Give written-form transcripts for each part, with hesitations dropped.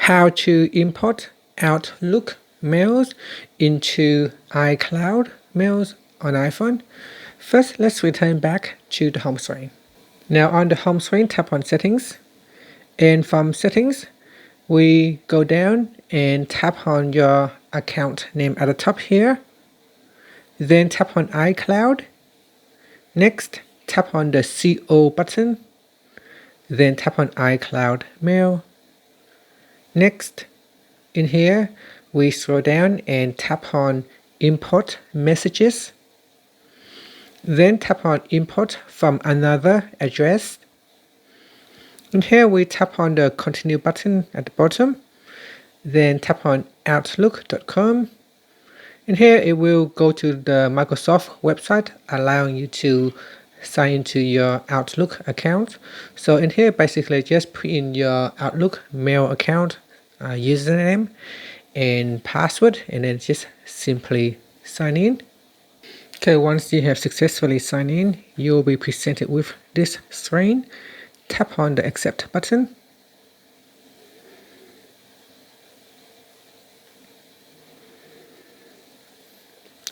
how to import Outlook mails into iCloud mails on iPhone. First, let's return back to the home screen. Now on the home screen, tap on Settings, and from Settings, we go down and tap on your account name at the top here. Then tap on iCloud. Next, tap on the CO button. Then tap on iCloud Mail. Next, in here, we scroll down and tap on Import Messages. Then tap on Import from another address. And here we tap on the Continue button at the bottom. Then tap on Outlook.com. And here it will go to the Microsoft website, allowing you to sign into your Outlook account. So in here, basically just put in your Outlook mail account username and password, and then just simply sign in. Okay, once you have successfully signed in, you will be presented with this screen. Tap on the Accept button.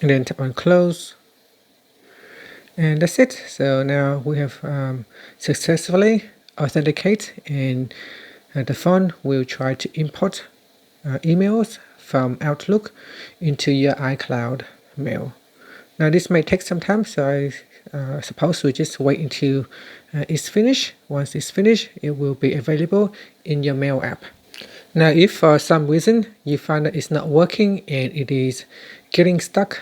And then tap on Close. And that's it. So now we have successfully authenticated, and the phone will try to import emails from Outlook into your iCloud mail. Now this may take some time, so I suppose we just wait until it's finished. Once it's finished, it will be available in your mail app. Now if for some reason you find that it's not working and it is getting stuck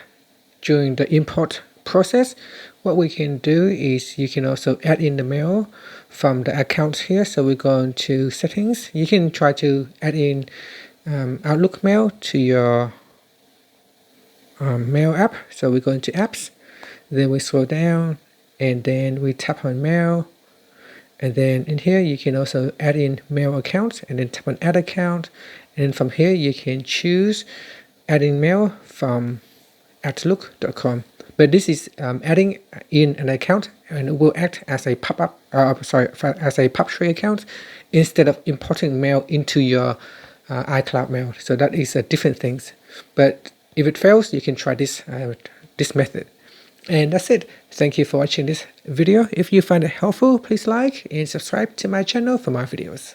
during the import process, what we can do is you can also add in the mail from the accounts here. So we go into Settings. You can try to add in Outlook Mail to your Mail app. So we go into Apps, then we scroll down, and then we tap on Mail. And then in here, you can also add in mail accounts, and then tap on Add Account. And then from here, you can choose adding mail from Outlook.com. But this is adding in an account, and it will act as a pop-up, as a pub tree account instead of importing mail into your iCloud mail. So that is different things. But if it fails, you can try this method. And that's it. Thank you for watching this video. If you find it helpful, please like and subscribe to my channel for more videos.